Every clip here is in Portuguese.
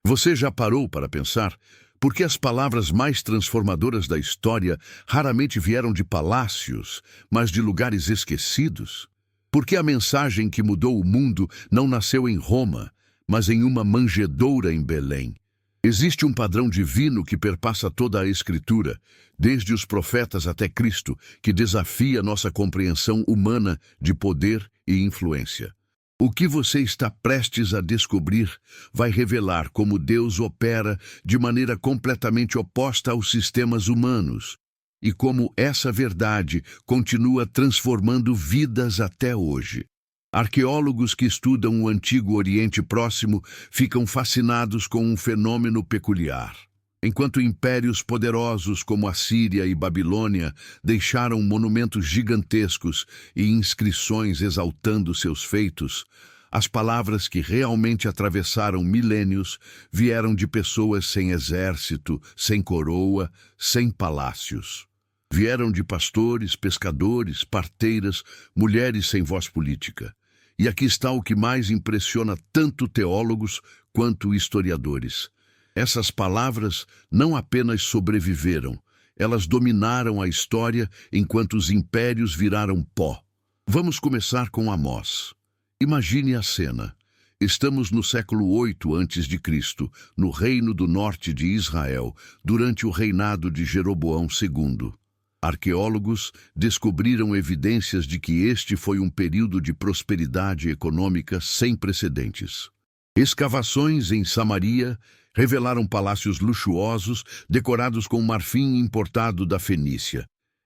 Você já parou para pensar por que as palavras mais transformadoras da história raramente vieram de palácios, mas de lugares esquecidos? Por que a mensagem que mudou o mundo não nasceu em Roma, mas em uma manjedoura em Belém? Existe um padrão divino que perpassa toda a Escritura, desde os profetas até Cristo, que desafia nossa compreensão humana de poder e influência. O que você está prestes a descobrir vai revelar como Deus opera de maneira completamente oposta aos sistemas humanos e como essa verdade continua transformando vidas até hoje. Arqueólogos que estudam o Antigo Oriente Próximo ficam fascinados com um fenômeno peculiar. Enquanto impérios poderosos como a Síria e Babilônia deixaram monumentos gigantescos e inscrições exaltando seus feitos, as palavras que realmente atravessaram milênios vieram de pessoas sem exército, sem coroa, sem palácios. Vieram de pastores, pescadores, parteiras, mulheres sem voz política. E aqui está o que mais impressiona tanto teólogos quanto historiadores. Essas palavras não apenas sobreviveram, elas dominaram a história enquanto os impérios viraram pó. Vamos começar com Amós. Imagine a cena. Estamos no século 8 a.C., no reino do norte de Israel, durante o reinado de Jeroboão II. Arqueólogos descobriram evidências de que este foi um período de prosperidade econômica sem precedentes. Escavações em Samaria revelaram palácios luxuosos decorados com marfim importado da Fenícia,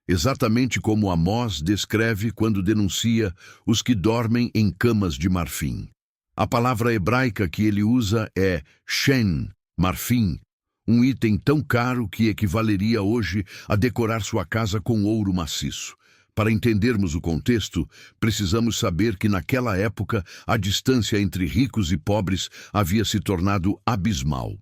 exatamente como Amós descreve quando denuncia os que dormem em camas de marfim. A palavra hebraica que ele usa é shen, marfim, um item tão caro que equivaleria hoje a decorar sua casa com ouro maciço. Para entendermos o contexto, precisamos saber que naquela época a distância entre ricos e pobres havia se tornado abismal.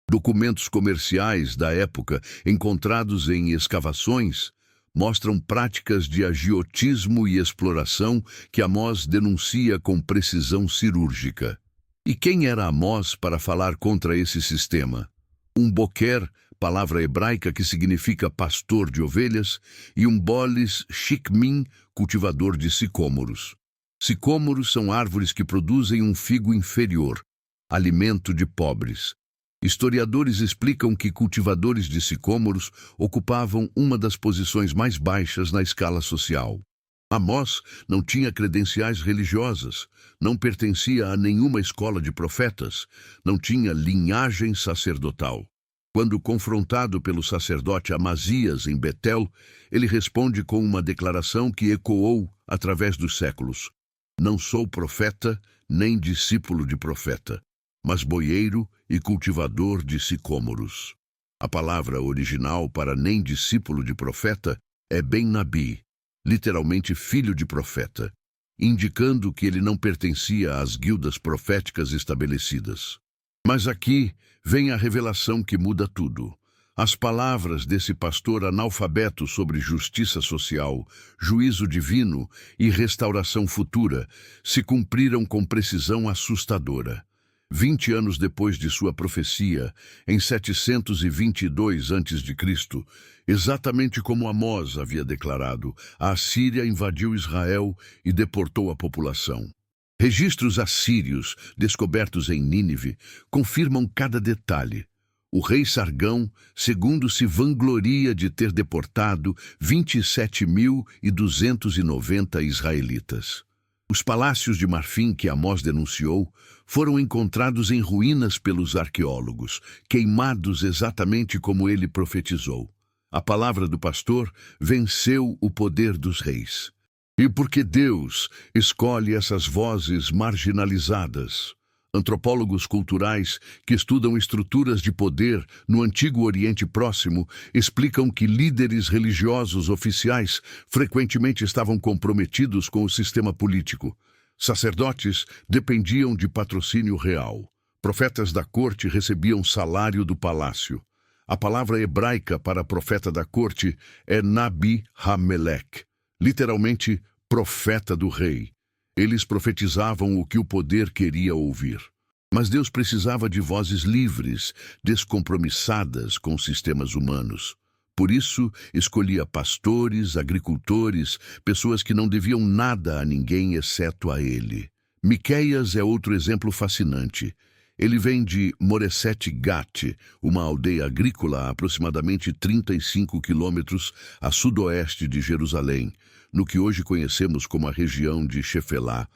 Documentos comerciais da época, encontrados em escavações, mostram práticas de agiotismo e exploração que Amós denuncia com precisão cirúrgica. E quem era Amós para falar contra esse sistema? Um boquer, palavra hebraica que significa pastor de ovelhas, e um bolis shikmin, cultivador de sicômoros. Sicômoros são árvores que produzem um figo inferior, alimento de pobres. Historiadores explicam que cultivadores de sicômoros ocupavam uma das posições mais baixas na escala social. Amós não tinha credenciais religiosas, não pertencia a nenhuma escola de profetas, não tinha linhagem sacerdotal. Quando confrontado pelo sacerdote Amazias em Betel, ele responde com uma declaração que ecoou através dos séculos: "Não sou profeta, nem discípulo de profeta, mas boieiro e cultivador de sicômoros." A palavra original para nem discípulo de profeta é Ben-Nabi, literalmente filho de profeta, indicando que ele não pertencia às guildas proféticas estabelecidas. Mas aqui vem a revelação que muda tudo. As palavras desse pastor analfabeto sobre justiça social, juízo divino e restauração futura se cumpriram com precisão assustadora. 20 anos depois de sua profecia, em 722 a.C., exatamente como Amós havia declarado, a Assíria invadiu Israel e deportou a população. Registros assírios, descobertos em Nínive, confirmam cada detalhe. O rei Sargão, segundo se vangloria de ter deportado 27.290 israelitas. Os palácios de marfim que Amós denunciou foram encontrados em ruínas pelos arqueólogos, queimados exatamente como ele profetizou. A palavra do pastor venceu o poder dos reis. E porque Deus escolhe essas vozes marginalizadas? Antropólogos culturais que estudam estruturas de poder no Antigo Oriente Próximo explicam que líderes religiosos oficiais frequentemente estavam comprometidos com o sistema político. Sacerdotes dependiam de patrocínio real. Profetas da corte recebiam salário do palácio. A palavra hebraica para profeta da corte é Nabi Hamelech, literalmente profeta do rei. Eles profetizavam o que o poder queria ouvir. Mas Deus precisava de vozes livres, descompromissadas com os sistemas humanos. Por isso, escolhia pastores, agricultores, pessoas que não deviam nada a ninguém exceto a ele. Miqueias é outro exemplo fascinante. Ele vem de Moresete Gat, uma aldeia agrícola a aproximadamente 35 quilômetros a sudoeste de Jerusalém, no que hoje conhecemos como a região de Shefelá.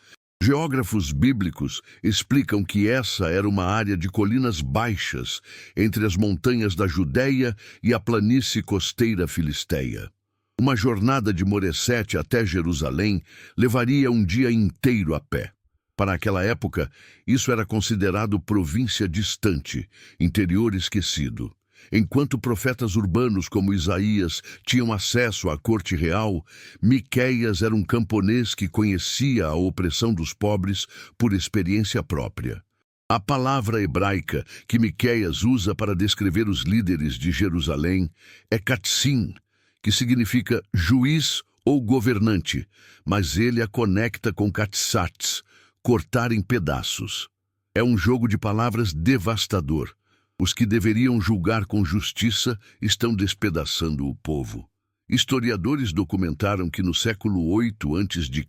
Geógrafos bíblicos explicam que essa era uma área de colinas baixas entre as montanhas da Judéia e a planície costeira filisteia. Uma jornada de Moresete até Jerusalém levaria um dia inteiro a pé. Para aquela época, isso era considerado província distante, interior esquecido. Enquanto profetas urbanos como Isaías tinham acesso à corte real, Miqueias era um camponês que conhecia a opressão dos pobres por experiência própria. A palavra hebraica que Miqueias usa para descrever os líderes de Jerusalém é katsim, que significa juiz ou governante, mas ele a conecta com katsats, cortar em pedaços. É um jogo de palavras devastador. Os que deveriam julgar com justiça estão despedaçando o povo. Historiadores documentaram que no século 8 a.C.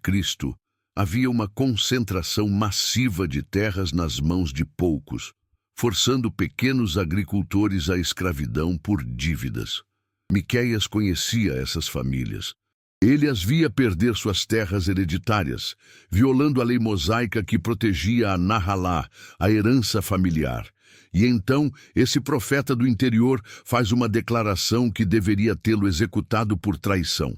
havia uma concentração massiva de terras nas mãos de poucos, forçando pequenos agricultores à escravidão por dívidas. Miqueias conhecia essas famílias. Ele as via perder suas terras hereditárias, violando a lei mosaica que protegia a Nahalá, a herança familiar. E então, esse profeta do interior faz uma declaração que deveria tê-lo executado por traição.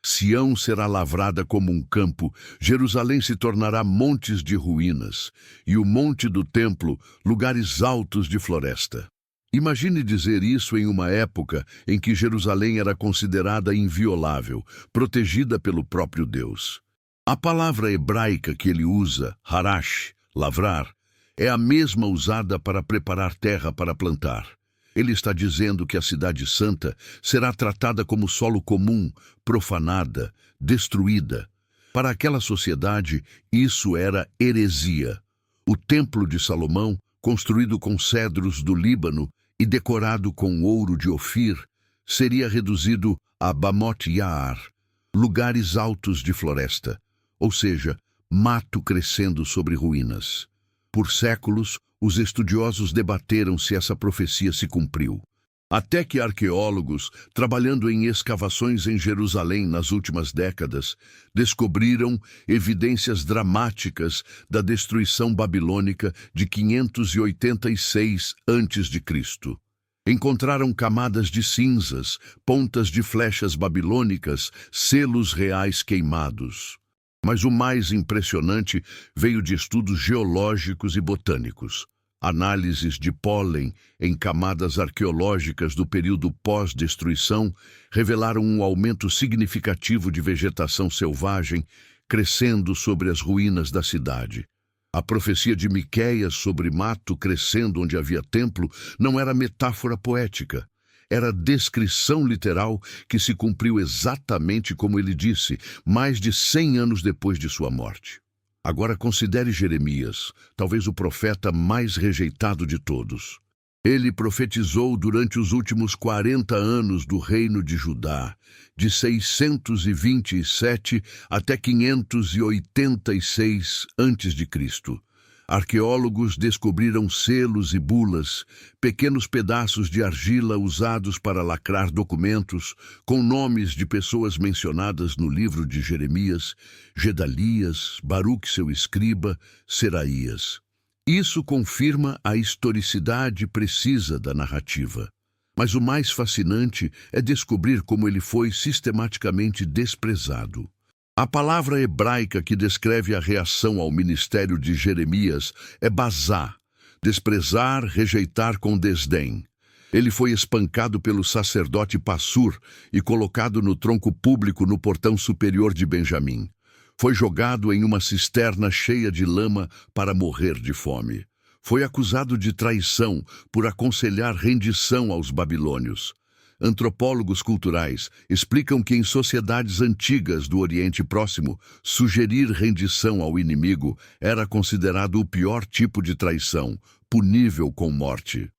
Sião será lavrada como um campo, Jerusalém se tornará montes de ruínas, e o monte do templo, lugares altos de floresta. Imagine dizer isso em uma época em que Jerusalém era considerada inviolável, protegida pelo próprio Deus. A palavra hebraica que ele usa, harash, lavrar, é a mesma usada para preparar terra para plantar. Ele está dizendo que a cidade santa será tratada como solo comum, profanada, destruída. Para aquela sociedade, isso era heresia. O Templo de Salomão, construído com cedros do Líbano e decorado com ouro de Ofir, seria reduzido a Bamot Yaar, lugares altos de floresta, ou seja, mato crescendo sobre ruínas. Por séculos, os estudiosos debateram se essa profecia se cumpriu. Até que arqueólogos, trabalhando em escavações em Jerusalém nas últimas décadas, descobriram evidências dramáticas da destruição babilônica de 586 a.C. Encontraram camadas de cinzas, pontas de flechas babilônicas, selos reais queimados. Mas o mais impressionante veio de estudos geológicos e botânicos. Análises de pólen em camadas arqueológicas do período pós-destruição revelaram um aumento significativo de vegetação selvagem crescendo sobre as ruínas da cidade. A profecia de Miqueias sobre mato crescendo onde havia templo não era metáfora poética. Era descrição literal que se cumpriu exatamente como ele disse, mais de 100 anos depois de sua morte. Agora considere Jeremias, talvez o profeta mais rejeitado de todos. Ele profetizou durante os últimos 40 anos do reino de Judá, de 627 até 586 a.C. Arqueólogos descobriram selos e bulas, pequenos pedaços de argila usados para lacrar documentos, com nomes de pessoas mencionadas no livro de Jeremias, Gedalias, Baruque seu escriba, Seraías. Isso confirma a historicidade precisa da narrativa. Mas o mais fascinante é descobrir como ele foi sistematicamente desprezado. A palavra hebraica que descreve a reação ao ministério de Jeremias é bazá, desprezar, rejeitar com desdém. Ele foi espancado pelo sacerdote Passur e colocado no tronco público no portão superior de Benjamim. Foi jogado em uma cisterna cheia de lama para morrer de fome. Foi acusado de traição por aconselhar rendição aos babilônios. Antropólogos culturais explicam que em sociedades antigas do Oriente Próximo, sugerir rendição ao inimigo era considerado o pior tipo de traição, punível com morte.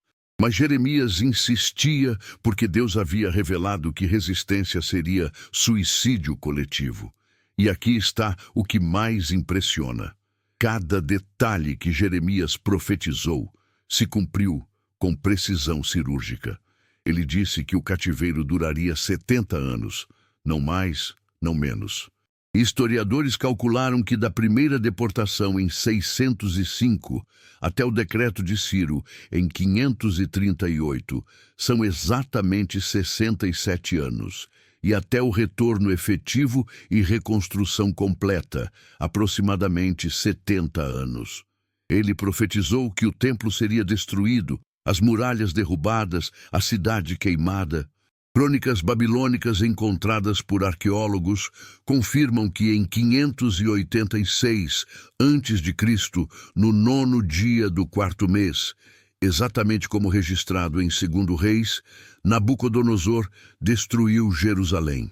Mas Jeremias insistia porque Deus havia revelado que resistência seria suicídio coletivo. E aqui está o que mais impressiona. Cada detalhe que Jeremias profetizou se cumpriu com precisão cirúrgica. Ele disse que o cativeiro duraria 70 anos, não mais, não menos. Historiadores calcularam que da primeira deportação em 605 até o decreto de Ciro em 538 são exatamente 67 anos, e até o retorno efetivo e reconstrução completa, aproximadamente 70 anos. Ele profetizou que o templo seria destruído, as muralhas derrubadas, a cidade queimada. Crônicas babilônicas encontradas por arqueólogos confirmam que em 586 a.C., no 9º dia do 4º mês, exatamente como registrado em 2 Reis, Nabucodonosor destruiu Jerusalém.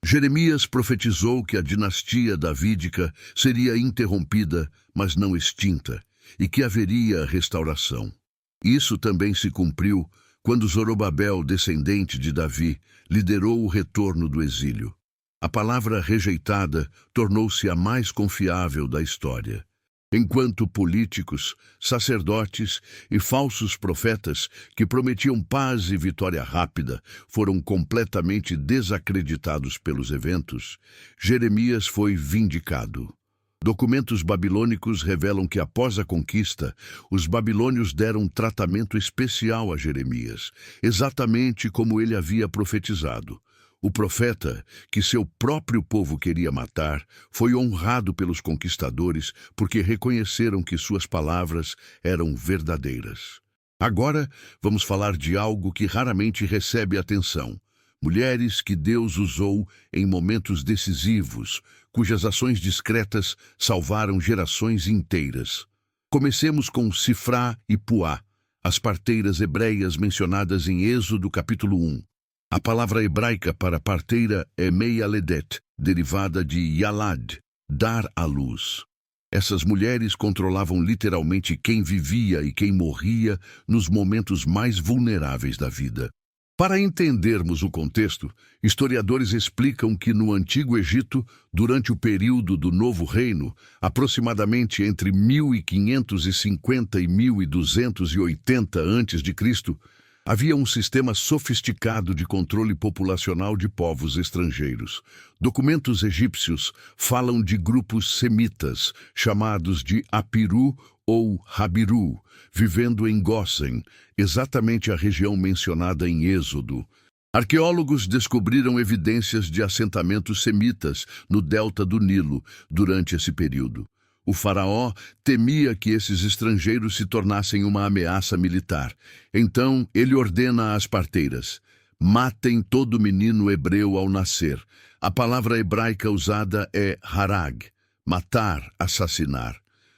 Jeremias profetizou que a dinastia davídica seria interrompida, mas não extinta, e que haveria restauração. Isso também se cumpriu quando Zorobabel, descendente de Davi, liderou o retorno do exílio. A palavra rejeitada tornou-se a mais confiável da história. Enquanto políticos, sacerdotes e falsos profetas que prometiam paz e vitória rápida foram completamente desacreditados pelos eventos, Jeremias foi vindicado. Documentos babilônicos revelam que após a conquista, os babilônios deram um tratamento especial a Jeremias, exatamente como ele havia profetizado. O profeta, que seu próprio povo queria matar, foi honrado pelos conquistadores porque reconheceram que suas palavras eram verdadeiras. Agora, vamos falar de algo que raramente recebe atenção. Mulheres que Deus usou em momentos decisivos, cujas ações discretas salvaram gerações inteiras. Comecemos com Sifrá e Puá, as parteiras hebreias mencionadas em Êxodo capítulo 1. A palavra hebraica para parteira é Meialedet, derivada de Yalad, dar à luz. Essas mulheres controlavam literalmente quem vivia e quem morria nos momentos mais vulneráveis da vida. Para entendermos o contexto, historiadores explicam que no Antigo Egito, durante o período do Novo Reino, aproximadamente entre 1550 e 1280 a.C., havia um sistema sofisticado de controle populacional de povos estrangeiros. Documentos egípcios falam de grupos semitas, chamados de Apiru ou Habiru, vivendo em Gósen, exatamente a região mencionada em Êxodo. Arqueólogos descobriram evidências de assentamentos semitas no delta do Nilo durante esse período. O faraó temia que esses estrangeiros se tornassem uma ameaça militar. Então, ele ordena às parteiras: matem todo menino hebreu ao nascer. A palavra hebraica usada é harag, matar, assassinar.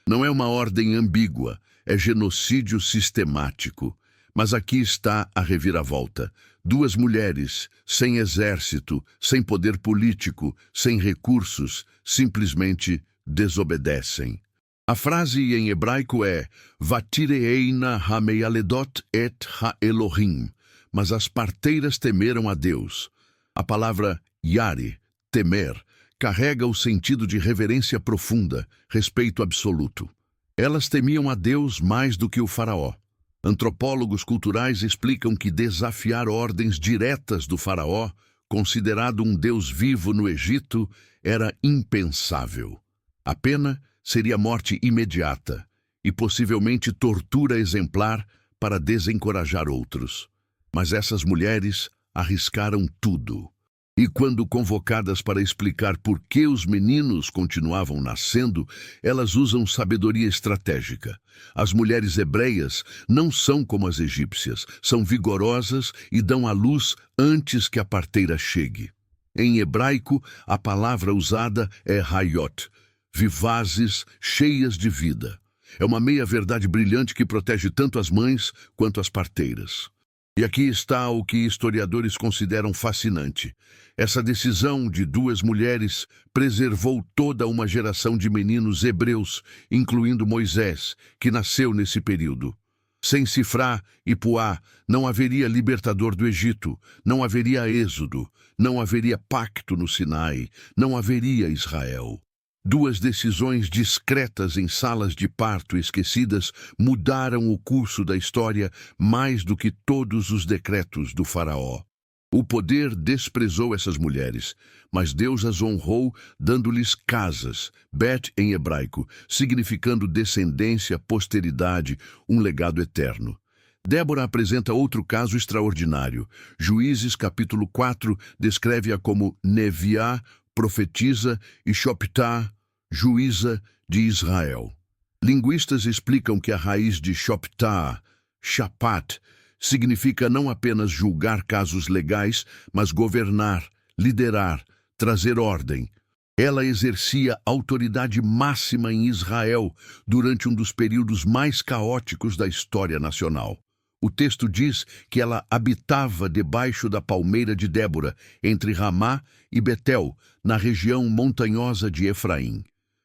Não é uma ordem ambígua, é genocídio sistemático. Mas aqui está a reviravolta. Duas mulheres, sem exército, sem poder político, sem recursos, simplesmente desobedecem. A frase em hebraico é Vatireina ha-meialedot et ha-Elohim, mas as parteiras temeram a Deus. A palavra yare, temer, carrega o sentido de reverência profunda, respeito absoluto. Elas temiam a Deus mais do que o faraó. Antropólogos culturais explicam que desafiar ordens diretas do faraó, considerado um Deus vivo no Egito, era impensável. A pena seria morte imediata e possivelmente tortura exemplar para desencorajar outros. Mas essas mulheres arriscaram tudo. E quando convocadas para explicar por que os meninos continuavam nascendo, elas usam sabedoria estratégica. As mulheres hebreias não são como as egípcias, são vigorosas e dão à luz antes que a parteira chegue. Em hebraico, a palavra usada é hayot, vivazes, cheias de vida. É uma meia-verdade brilhante que protege tanto as mães quanto as parteiras. E aqui está o que historiadores consideram fascinante. Essa decisão de duas mulheres preservou toda uma geração de meninos hebreus, incluindo Moisés, que nasceu nesse período. Sem Sifrá e Puá, não haveria libertador do Egito, não haveria êxodo, não haveria pacto no Sinai, não haveria Israel. Duas decisões discretas em salas de parto esquecidas mudaram o curso da história mais do que todos os decretos do faraó. O poder desprezou essas mulheres, mas Deus as honrou dando-lhes casas, Bet em hebraico, significando descendência, posteridade, um legado eterno. Débora apresenta outro caso extraordinário. Juízes capítulo 4 descreve-a como Neviá, profetisa, e Shoptá, juíza de Israel. Linguistas explicam que a raiz de Shoptá, Shapat, significa não apenas julgar casos legais, mas governar, liderar, trazer ordem. Ela exercia autoridade máxima em Israel durante um dos períodos mais caóticos da história nacional. O texto diz que ela habitava debaixo da palmeira de Débora, entre Ramá e Betel, na região montanhosa de Efraim.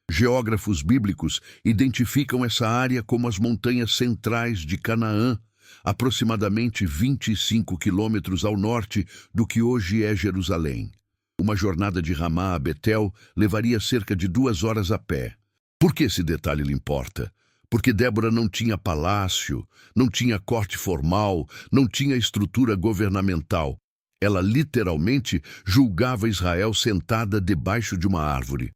Geógrafos bíblicos identificam essa área como as montanhas centrais de Canaã, aproximadamente 25 quilômetros ao norte do que hoje é Jerusalém. Uma jornada de Ramá a Betel levaria cerca de 2 horas a pé. Por que esse detalhe lhe importa? Porque Débora não tinha palácio, não tinha corte formal, não tinha estrutura governamental. Ela literalmente julgava Israel sentada debaixo de uma árvore.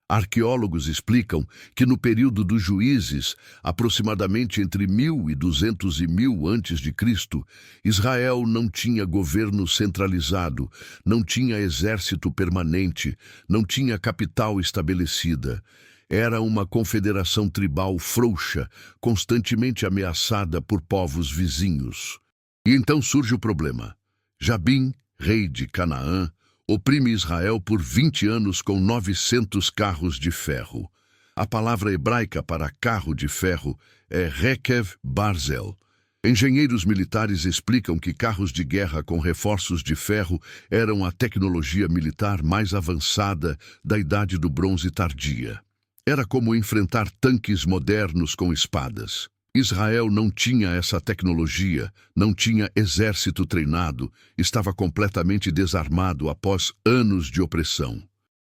Arqueólogos explicam que no período dos juízes, aproximadamente entre 1200 e 1000 a.C., Israel não tinha governo centralizado, não tinha exército permanente, não tinha capital estabelecida. Era uma confederação tribal frouxa, constantemente ameaçada por povos vizinhos. E então surge o problema. Jabim, rei de Canaã, oprime Israel por 20 anos com 900 carros de ferro. A palavra hebraica para carro de ferro é Rekev Barzel. Engenheiros militares explicam que carros de guerra com reforços de ferro eram a tecnologia militar mais avançada da Idade do Bronze tardia. Era como enfrentar tanques modernos com espadas. Israel não tinha essa tecnologia, não tinha exército treinado, estava completamente desarmado após anos de opressão.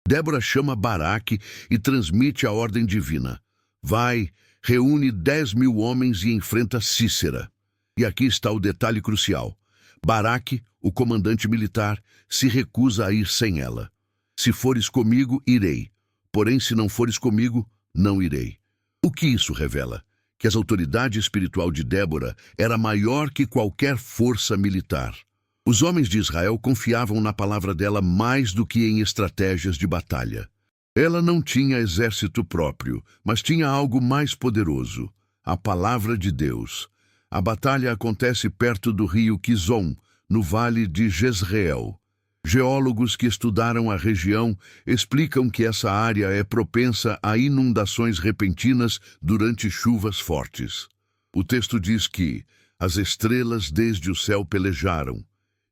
Débora chama Baraque e transmite a ordem divina. Vai, reúne 10.000 homens e enfrenta Sísera. E aqui está o detalhe crucial. Baraque, o comandante militar, se recusa a ir sem ela. Se fores comigo, irei. Porém, se não fores comigo, não irei. O que isso revela? Que a autoridade espiritual de Débora era maior que qualquer força militar. Os homens de Israel confiavam na palavra dela mais do que em estratégias de batalha. Ela não tinha exército próprio, mas tinha algo mais poderoso, a palavra de Deus. A batalha acontece perto do rio Quizon, no vale de Jezreel. Geólogos que estudaram a região explicam que essa área é propensa a inundações repentinas durante chuvas fortes. O texto diz que as estrelas desde o céu pelejaram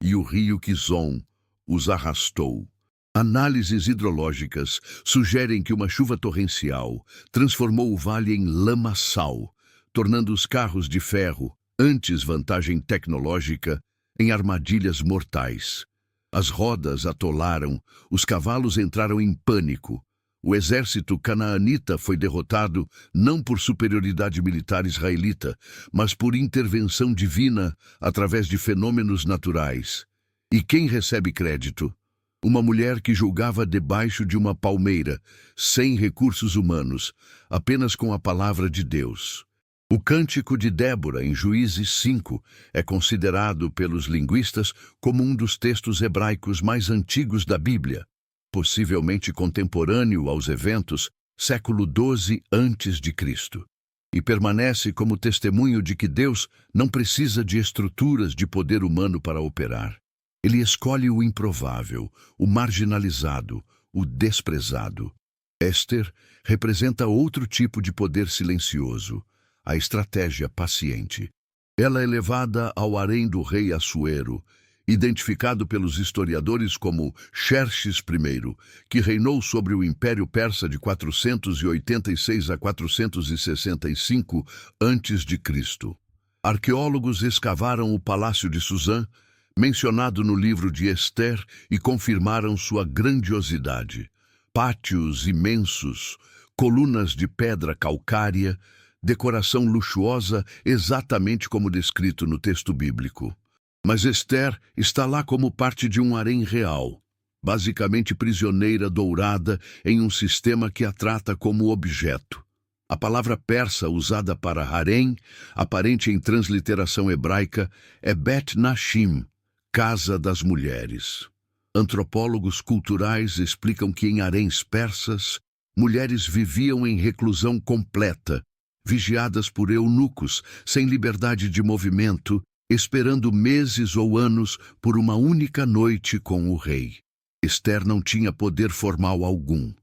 e o rio Quizon os arrastou. Análises hidrológicas sugerem que uma chuva torrencial transformou o vale em lamaçal, tornando os carros de ferro, antes vantagem tecnológica, em armadilhas mortais. As rodas atolaram, os cavalos entraram em pânico. O exército canaanita foi derrotado não por superioridade militar israelita, mas por intervenção divina através de fenômenos naturais. E quem recebe crédito? Uma mulher que julgava debaixo de uma palmeira, sem recursos humanos, apenas com a palavra de Deus. O Cântico de Débora, em Juízes 5, é considerado pelos linguistas como um dos textos hebraicos mais antigos da Bíblia, possivelmente contemporâneo aos eventos, século XII a.C., e permanece como testemunho de que Deus não precisa de estruturas de poder humano para operar. Ele escolhe o improvável, o marginalizado, o desprezado. Éster representa outro tipo de poder silencioso, a estratégia paciente. Ela é levada ao harém do rei Assuero, identificado pelos historiadores como Xerxes I, que reinou sobre o Império Persa de 486 a 465 a.C. Arqueólogos escavaram o Palácio de Suzã, mencionado no livro de Ester, e confirmaram sua grandiosidade. Pátios imensos, colunas de pedra calcária, decoração luxuosa exatamente como descrito no texto bíblico. Mas Ester está lá como parte de um harém real, basicamente prisioneira dourada em um sistema que a trata como objeto. A palavra persa usada para harém, aparente em transliteração hebraica, é Bet Nashim, casa das mulheres. Antropólogos culturais explicam que em haréns persas, mulheres viviam em reclusão completa, vigiadas por eunucos, sem liberdade de movimento, esperando meses ou anos por uma única noite com o rei. Ester não tinha poder formal algum.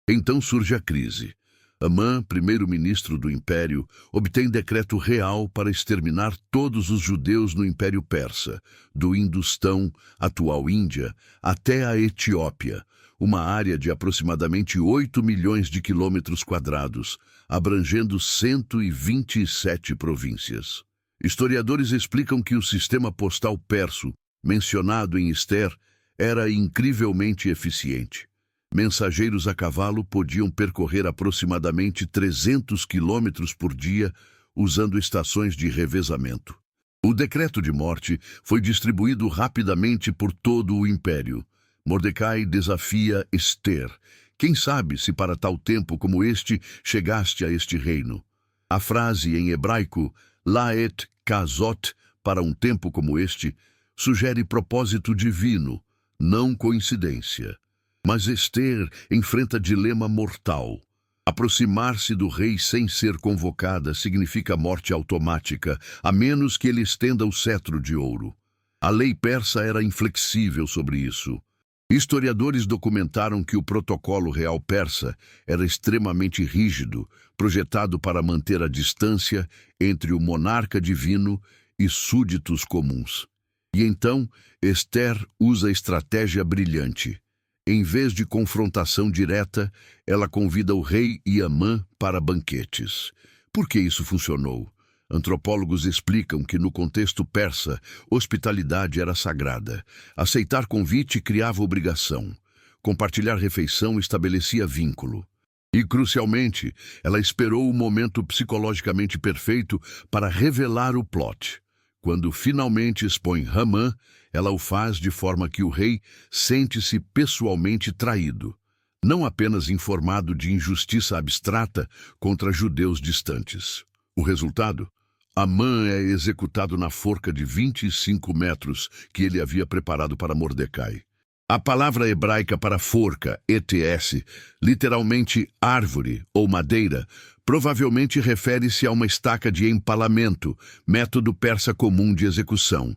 Então surge a crise. Amã, primeiro-ministro do Império, obtém decreto real para exterminar todos os judeus no Império Persa, do Industão, atual Índia, até a Etiópia, uma área de aproximadamente 8 milhões de quilômetros quadrados, abrangendo 127 províncias. Historiadores explicam que o sistema postal perso, mencionado em Ester, era incrivelmente eficiente. Mensageiros a cavalo podiam percorrer aproximadamente 300 quilômetros por dia, usando estações de revezamento. O decreto de morte foi distribuído rapidamente por todo o império. Mordecai desafia Ester. Quem sabe se para tal tempo como este chegaste a este reino? A frase em hebraico, Laet Kazot, para um tempo como este, sugere propósito divino, não coincidência. Mas Ester enfrenta dilema mortal. Aproximar-se do rei sem ser convocada significa morte automática, a menos que ele estenda o cetro de ouro. A lei persa era inflexível sobre isso. Historiadores documentaram que o protocolo real persa era extremamente rígido, projetado para manter a distância entre o monarca divino e súditos comuns. E então, Ester usa estratégia brilhante. Em vez de confrontação direta, ela convida o rei e Amã para banquetes. Por que isso funcionou? Antropólogos explicam que no contexto persa, hospitalidade era sagrada. Aceitar convite criava obrigação. Compartilhar refeição estabelecia vínculo. E, crucialmente, ela esperou o momento psicologicamente perfeito para revelar o plot. Quando finalmente expõe Hamã, ela o faz de forma que o rei sente-se pessoalmente traído, não apenas informado de injustiça abstrata contra judeus distantes. O resultado? Amã é executado na forca de 25 metros que ele havia preparado para Mordecai. A palavra hebraica para forca, ETS, literalmente árvore ou madeira, provavelmente refere-se a uma estaca de empalamento, método persa comum de execução.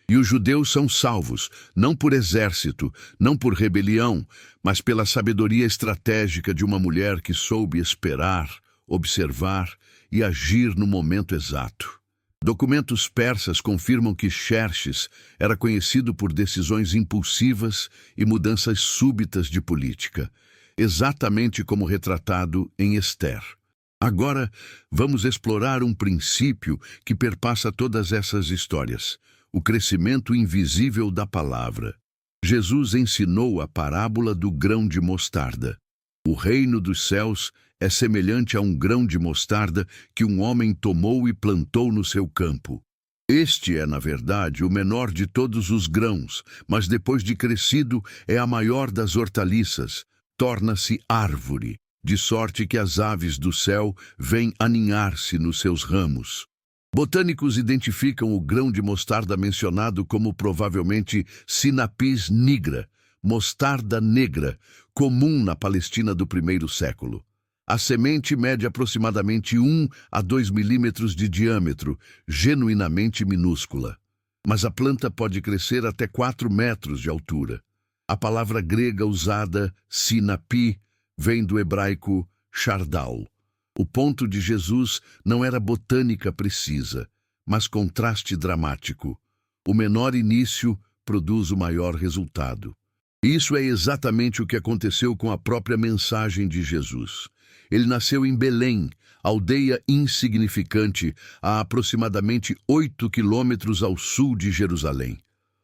E os judeus são salvos, não por exército, não por rebelião, mas pela sabedoria estratégica de uma mulher que soube esperar, observar e agir no momento exato. Documentos persas confirmam que Xerxes era conhecido por decisões impulsivas e mudanças súbitas de política, exatamente como retratado em Ester. Agora, vamos explorar um princípio que perpassa todas essas histórias: o crescimento invisível da palavra. Jesus ensinou a parábola do grão de mostarda. O reino dos céus é semelhante a um grão de mostarda que um homem tomou e plantou no seu campo. Este é, na verdade, o menor de todos os grãos, mas depois de crescido é a maior das hortaliças. Torna-se árvore, de sorte que as aves do céu vêm aninhar-se nos seus ramos. Botânicos identificam o grão de mostarda mencionado como provavelmente Sinapis nigra, mostarda negra, comum na Palestina do primeiro século. A semente mede aproximadamente 1 a 2 milímetros de diâmetro, genuinamente minúscula. Mas a planta pode crescer até 4 metros de altura. A palavra grega usada, sinapi, vem do hebraico chardal. O ponto de Jesus não era botânica precisa, mas contraste dramático. O menor início produz o maior resultado. Isso é exatamente o que aconteceu com a própria mensagem de Jesus. Ele nasceu em Belém, aldeia insignificante, a aproximadamente 8 quilômetros ao sul de Jerusalém.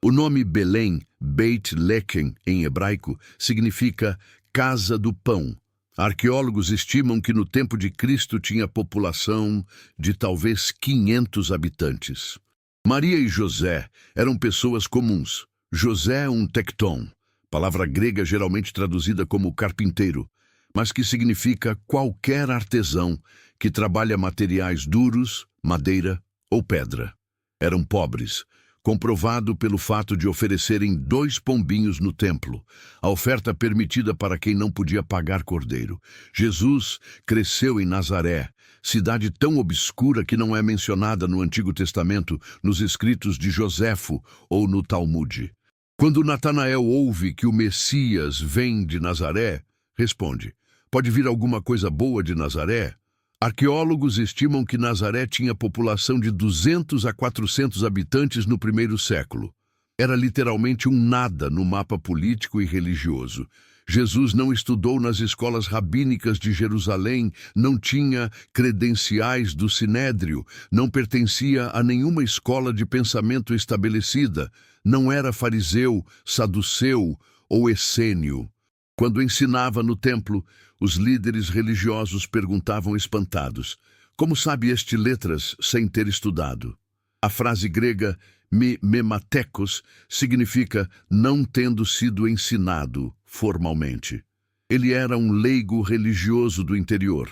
O nome Belém, Beit Lehem, em hebraico, significa casa do pão. Arqueólogos estimam que no tempo de Cristo tinha população de talvez 500 habitantes. Maria e José eram pessoas comuns. José, um tecton, palavra grega geralmente traduzida como carpinteiro, mas que significa qualquer artesão que trabalha materiais duros, madeira ou pedra. Eram pobres, comprovado pelo fato de oferecerem 2 pombinhos no templo, a oferta permitida para quem não podia pagar cordeiro. Jesus cresceu em Nazaré, cidade tão obscura que não é mencionada no Antigo Testamento, nos escritos de Joséfo ou no Talmude. Quando Natanael ouve que o Messias vem de Nazaré, responde: pode vir alguma coisa boa de Nazaré? Arqueólogos estimam que Nazaré tinha população de 200 a 400 habitantes no primeiro século. Era literalmente um nada no mapa político e religioso. Jesus não estudou nas escolas rabínicas de Jerusalém, não tinha credenciais do Sinédrio, não pertencia a nenhuma escola de pensamento estabelecida, não era fariseu, saduceu ou essênio. Quando ensinava no templo, os líderes religiosos perguntavam espantados: como sabe este letras sem ter estudado? A frase grega mematecos significa não tendo sido ensinado formalmente. Ele era um leigo religioso do interior.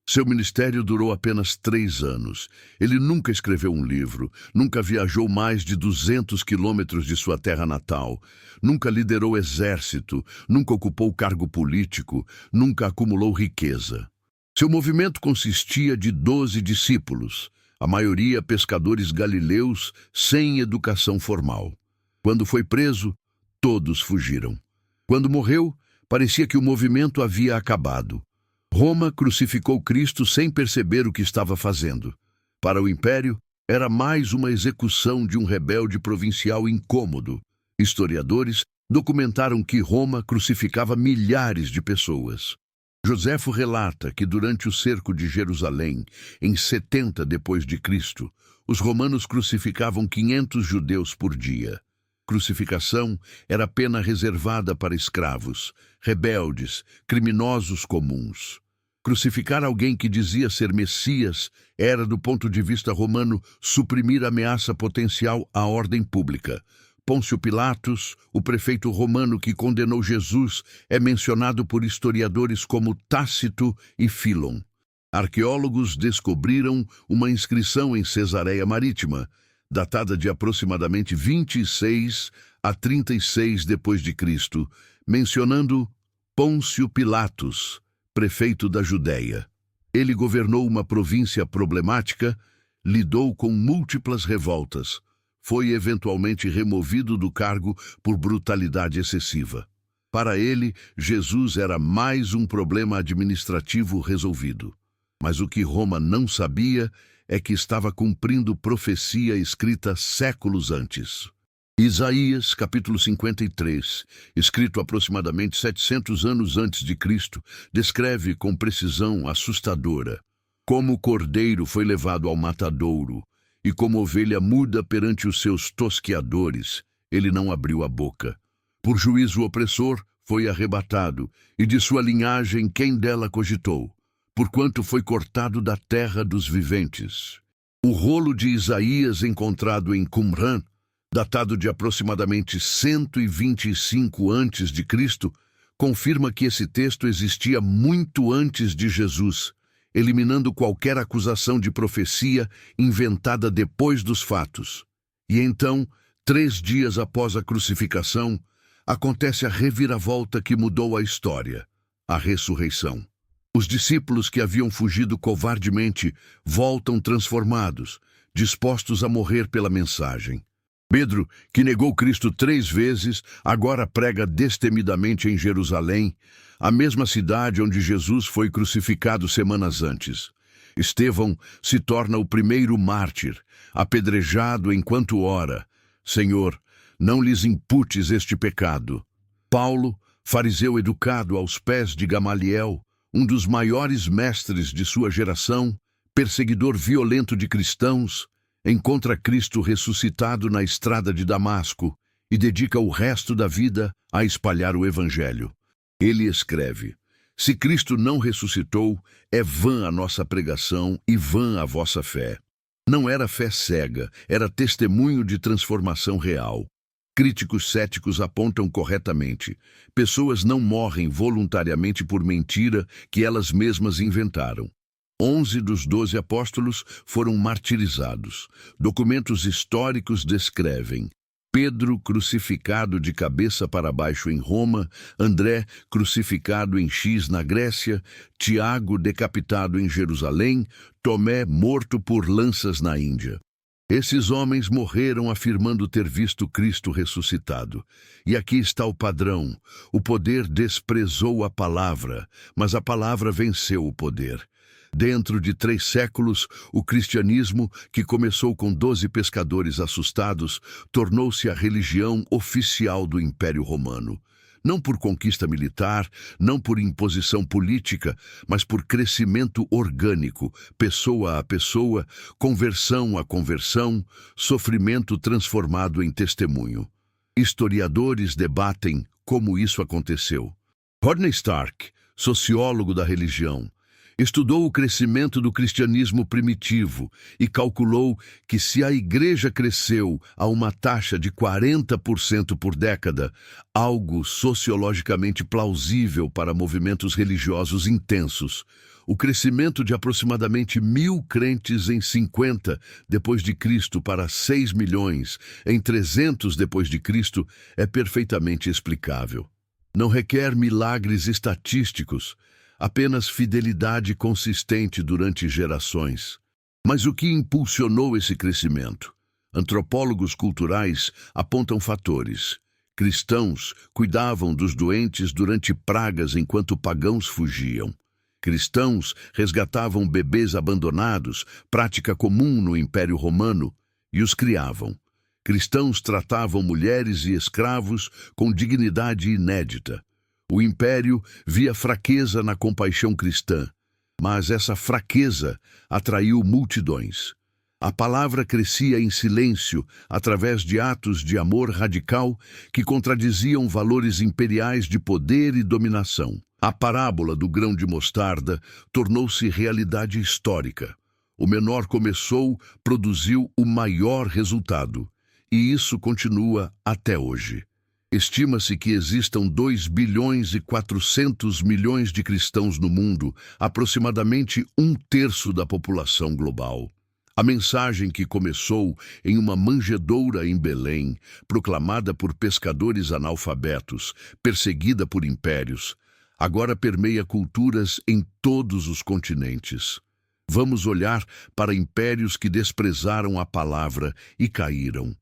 Seu ministério durou apenas 3 anos. Ele nunca escreveu um livro, nunca viajou mais de 200 quilômetros de sua terra natal, nunca liderou exército, nunca ocupou cargo político, nunca acumulou riqueza. Seu movimento consistia de 12 discípulos, a maioria pescadores galileus sem educação formal. Quando foi preso, todos fugiram. Quando morreu, parecia que o movimento havia acabado. Roma crucificou Cristo sem perceber o que estava fazendo. Para o império, era mais uma execução de um rebelde provincial incômodo. Historiadores documentaram que Roma crucificava milhares de pessoas. Joséfo relata que durante o cerco de Jerusalém, em 70 depois de Cristo, os romanos crucificavam 500 judeus por dia. Crucificação era pena reservada para escravos, rebeldes, criminosos comuns. Crucificar alguém que dizia ser Messias era, do ponto de vista romano, suprimir ameaça potencial à ordem pública. Pôncio Pilatos, o prefeito romano que condenou Jesus, é mencionado por historiadores como Tácito e Fílon. Arqueólogos descobriram uma inscrição em Cesareia Marítima, datada de aproximadamente 26 a 36 depois de Cristo, mencionando Pôncio Pilatos, prefeito da Judéia. Ele governou uma província problemática, lidou com múltiplas revoltas, foi eventualmente removido do cargo por brutalidade excessiva. Para ele, Jesus era mais um problema administrativo resolvido. Mas o que Roma não sabia é que estava cumprindo profecia escrita séculos antes. Isaías, capítulo 53, escrito aproximadamente 700 anos antes de Cristo, descreve com precisão assustadora como o cordeiro foi levado ao matadouro e como ovelha muda perante os seus tosqueadores, ele não abriu a boca. Por juízo opressor foi arrebatado, e de sua linhagem quem dela cogitou, porquanto foi cortado da terra dos viventes. O rolo de Isaías encontrado em Qumran, datado de aproximadamente 125 a.C., confirma que esse texto existia muito antes de Jesus, eliminando qualquer acusação de profecia inventada depois dos fatos. E então, 3 dias após a crucificação, acontece a reviravolta que mudou a história, a ressurreição. Os discípulos que haviam fugido covardemente voltam transformados, dispostos a morrer pela mensagem. Pedro, que negou Cristo 3 vezes, agora prega destemidamente em Jerusalém, a mesma cidade onde Jesus foi crucificado semanas antes. Estevão se torna o primeiro mártir, apedrejado enquanto ora: Senhor, não lhes imputes este pecado. Paulo, fariseu educado aos pés de Gamaliel, um dos maiores mestres de sua geração, perseguidor violento de cristãos, encontra Cristo ressuscitado na estrada de Damasco e dedica o resto da vida a espalhar o Evangelho. Ele escreve: Se Cristo não ressuscitou, é vã a nossa pregação e vã a vossa fé. Não era fé cega, era testemunho de transformação real. Críticos céticos apontam corretamente: pessoas não morrem voluntariamente por mentira que elas mesmas inventaram. 11 dos 12 apóstolos foram martirizados. Documentos históricos descrevem Pedro crucificado de cabeça para baixo em Roma, André crucificado em X na Grécia, Tiago decapitado em Jerusalém, Tomé morto por lanças na Índia. Esses homens morreram afirmando ter visto Cristo ressuscitado. E aqui está o padrão: o poder desprezou a palavra, mas a palavra venceu o poder. Dentro de 3 séculos, o cristianismo, que começou com 12 pescadores assustados, tornou-se a religião oficial do Império Romano. Não por conquista militar, não por imposição política, mas por crescimento orgânico, pessoa a pessoa, conversão a conversão, sofrimento transformado em testemunho. Historiadores debatem como isso aconteceu. Rodney Stark, sociólogo da religião, estudou o crescimento do cristianismo primitivo e calculou que se a igreja cresceu a uma taxa de 40% por década, algo sociologicamente plausível para movimentos religiosos intensos, o crescimento de aproximadamente 1.000 crentes em 50 depois de Cristo para 6 milhões em 300 depois de Cristo é perfeitamente explicável. Não requer milagres estatísticos, apenas fidelidade consistente durante gerações. Mas o que impulsionou esse crescimento? Antropólogos culturais apontam fatores. Cristãos cuidavam dos doentes durante pragas enquanto pagãos fugiam. Cristãos resgatavam bebês abandonados, prática comum no Império Romano, e os criavam. Cristãos tratavam mulheres e escravos com dignidade inédita. O Império via fraqueza na compaixão cristã, mas essa fraqueza atraiu multidões. A palavra crescia em silêncio através de atos de amor radical que contradiziam valores imperiais de poder e dominação. A parábola do grão de mostarda tornou-se realidade histórica. O menor começou, produziu o maior resultado, e isso continua até hoje. Estima-se que existam 2 bilhões e 400 milhões de cristãos no mundo, aproximadamente 1/3 da população global. A mensagem que começou em uma manjedoura em Belém, proclamada por pescadores analfabetos, perseguida por impérios, agora permeia culturas em todos os continentes. Vamos olhar para impérios que desprezaram a palavra e caíram.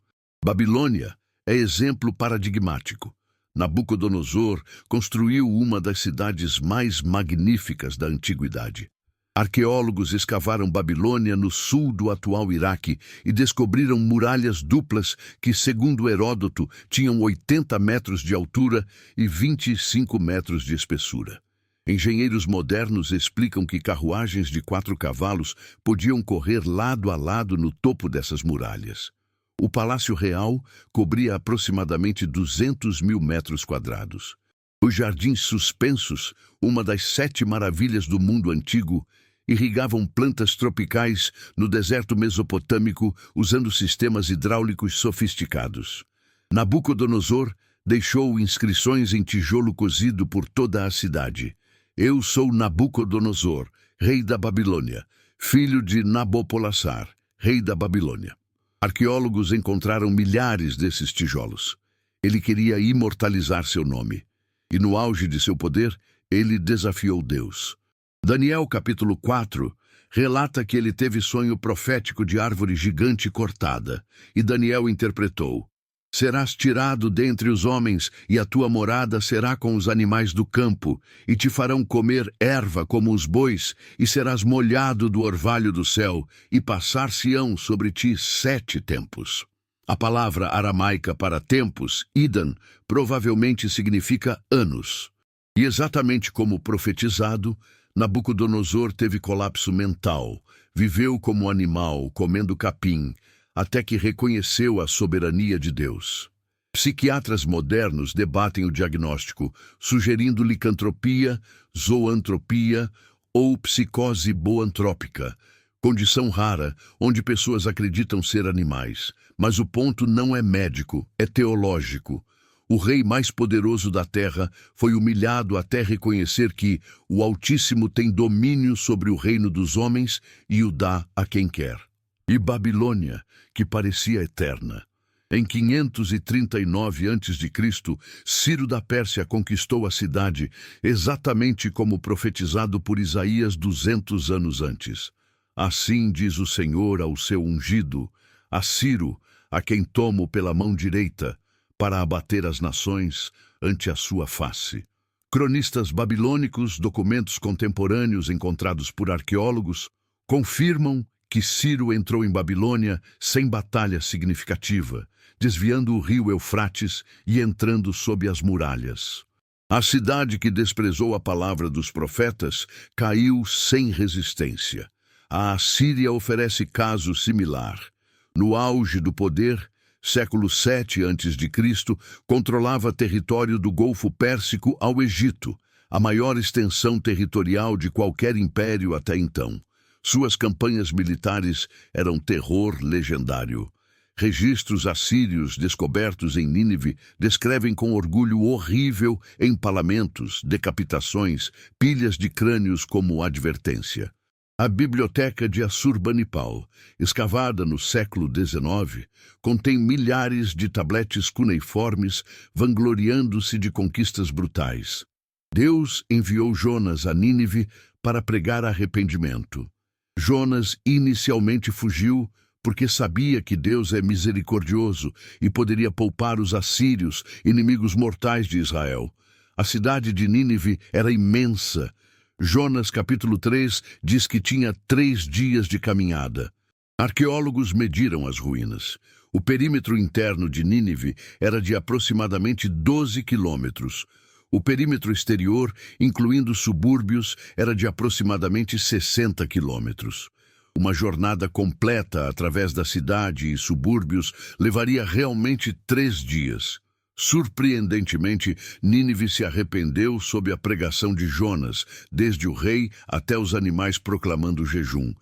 Babilônia é exemplo paradigmático. Nabucodonosor construiu uma das cidades mais magníficas da antiguidade. Arqueólogos escavaram Babilônia no sul do atual Iraque e descobriram muralhas duplas que, segundo Heródoto, tinham 80 metros de altura e 25 metros de espessura. Engenheiros modernos explicam que carruagens de 4 cavalos podiam correr lado a lado no topo dessas muralhas. O Palácio Real cobria aproximadamente 200.000 metros quadrados. Os jardins suspensos, uma das 7 maravilhas do mundo antigo, irrigavam plantas tropicais no deserto mesopotâmico usando sistemas hidráulicos sofisticados. Nabucodonosor deixou inscrições em tijolo cozido por toda a cidade. Eu sou Nabucodonosor, rei da Babilônia, filho de Nabopolassar, rei da Babilônia. Arqueólogos encontraram milhares desses tijolos. Ele queria imortalizar seu nome. E no auge de seu poder, ele desafiou Deus. Daniel capítulo 4 relata que ele teve sonho profético de árvore gigante cortada, e Daniel interpretou: Serás tirado dentre os homens, e a tua morada será com os animais do campo, e te farão comer erva como os bois, e serás molhado do orvalho do céu, e passar-se-ão sobre ti 7 tempos. A palavra aramaica para tempos, Idan, provavelmente significa anos. E exatamente como profetizado, Nabucodonosor teve colapso mental, viveu como animal, comendo capim, até que reconheceu a soberania de Deus. Psiquiatras modernos debatem o diagnóstico, sugerindo licantropia, zoantropia ou psicose boantrópica, condição rara onde pessoas acreditam ser animais. Mas o ponto não é médico, é teológico. O rei mais poderoso da terra foi humilhado até reconhecer que o Altíssimo tem domínio sobre o reino dos homens e o dá a quem quer. E Babilônia, que parecia eterna. Em 539 a.C., Ciro da Pérsia conquistou a cidade, exatamente como profetizado por Isaías 200 anos antes. Assim diz o Senhor ao seu ungido, a Ciro, a quem tomo pela mão direita, para abater as nações ante a sua face. Cronistas babilônicos, documentos contemporâneos encontrados por arqueólogos, confirmam que Ciro entrou em Babilônia sem batalha significativa, desviando o rio Eufrates e entrando sob as muralhas. A cidade que desprezou a palavra dos profetas caiu sem resistência. A Assíria oferece caso similar. No auge do poder, século 7 a.C., controlava território do Golfo Pérsico ao Egito, a maior extensão territorial de qualquer império até então. Suas campanhas militares eram terror legendário. Registros assírios descobertos em Nínive descrevem com orgulho horrível empalamentos, decapitações, pilhas de crânios como advertência. A biblioteca de Assurbanipal, escavada no século XIX, contém milhares de tabletes cuneiformes vangloriando-se de conquistas brutais. Deus enviou Jonas a Nínive para pregar arrependimento. Jonas inicialmente fugiu porque sabia que Deus é misericordioso e poderia poupar os assírios, inimigos mortais de Israel. A cidade de Nínive era imensa. Jonas, capítulo 3, diz que tinha 3 dias de caminhada. Arqueólogos mediram as ruínas. O perímetro interno de Nínive era de aproximadamente 12 quilômetros. O perímetro exterior, incluindo subúrbios, era de aproximadamente 60 quilômetros. Uma jornada completa através da cidade e subúrbios levaria realmente 3 dias. Surpreendentemente, Nínive se arrependeu sob a pregação de Jonas, desde o rei até os animais proclamando jejum.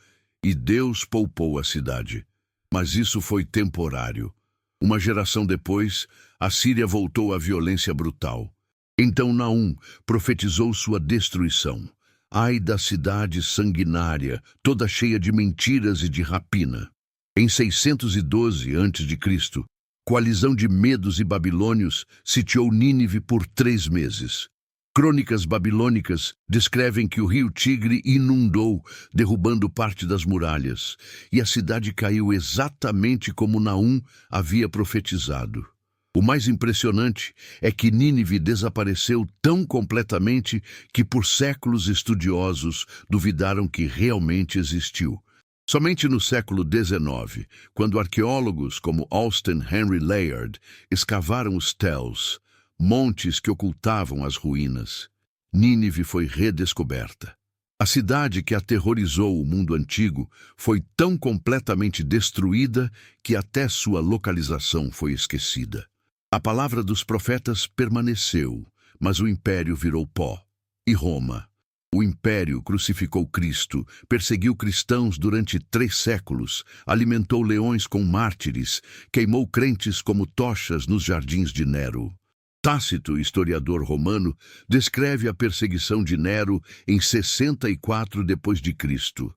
E Deus poupou a cidade. Mas isso foi temporário. Uma geração depois, a Síria voltou à violência brutal. Então Naum profetizou sua destruição. Ai da cidade sanguinária, toda cheia de mentiras e de rapina. Em 612 a.C., coalizão de medos e babilônios sitiou Nínive por 3 meses. Crônicas babilônicas descrevem que o rio Tigre inundou, derrubando parte das muralhas, e a cidade caiu exatamente como Naum havia profetizado. O mais impressionante é que Nínive desapareceu tão completamente que por séculos estudiosos duvidaram que realmente existiu. Somente no século XIX, quando arqueólogos como Austen Henry Layard escavaram os Tells, montes que ocultavam as ruínas, Nínive foi redescoberta. A cidade que aterrorizou o mundo antigo foi tão completamente destruída que até sua localização foi esquecida. A palavra dos profetas permaneceu, mas o império virou pó. E Roma? O império crucificou Cristo, perseguiu cristãos durante 3 séculos, alimentou leões com mártires, queimou crentes como tochas nos jardins de Nero. Tácito, historiador romano, descreve a perseguição de Nero em 64 d.C.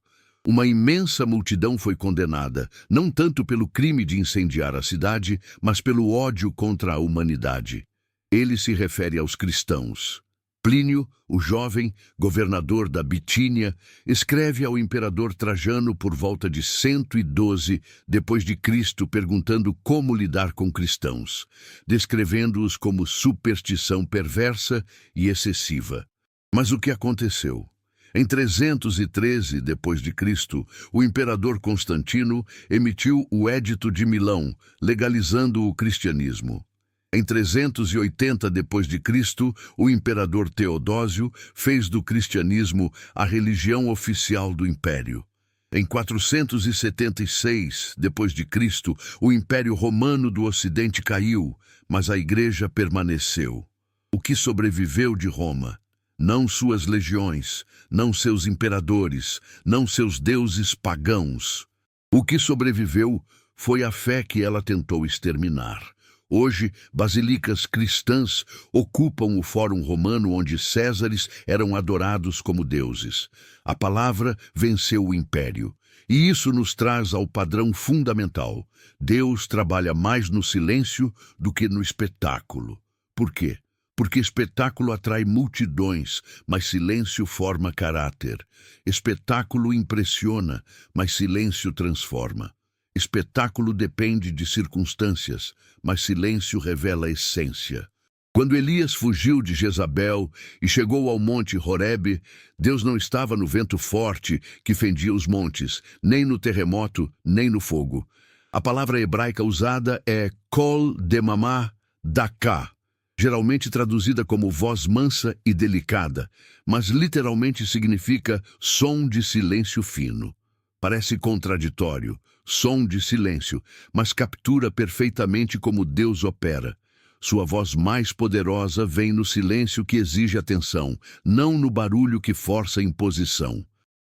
Uma imensa multidão foi condenada, não tanto pelo crime de incendiar a cidade, mas pelo ódio contra a humanidade. Ele se refere aos cristãos. Plínio, o jovem, governador da Bitínia, escreve ao imperador Trajano por volta de 112 depois de Cristo, perguntando como lidar com cristãos, descrevendo-os como superstição perversa e excessiva. Mas o que aconteceu? Em 313 depois de Cristo, o imperador Constantino emitiu o Édito de Milão, legalizando o cristianismo. Em 380 depois de Cristo, o imperador Teodósio fez do cristianismo a religião oficial do império. Em 476 depois de Cristo, o Império Romano do Ocidente caiu, mas a Igreja permaneceu. O que sobreviveu de Roma? Não suas legiões, não seus imperadores, não seus deuses pagãos. O que sobreviveu foi a fé que ela tentou exterminar. Hoje, basílicas cristãs ocupam o Fórum Romano onde Césares eram adorados como deuses. A palavra venceu o império. E isso nos traz ao padrão fundamental. Deus trabalha mais no silêncio do que no espetáculo. Por quê? Porque espetáculo atrai multidões, mas silêncio forma caráter. Espetáculo impressiona, mas silêncio transforma. Espetáculo depende de circunstâncias, mas silêncio revela a essência. Quando Elias fugiu de Jezabel e chegou ao monte Horebe, Deus não estava no vento forte que fendia os montes, nem no terremoto, nem no fogo. A palavra hebraica usada é kol demamá daká, geralmente traduzida como voz mansa e delicada, mas literalmente significa som de silêncio fino. Parece contraditório, som de silêncio, mas captura perfeitamente como Deus opera. Sua voz mais poderosa vem no silêncio que exige atenção, não no barulho que força a imposição.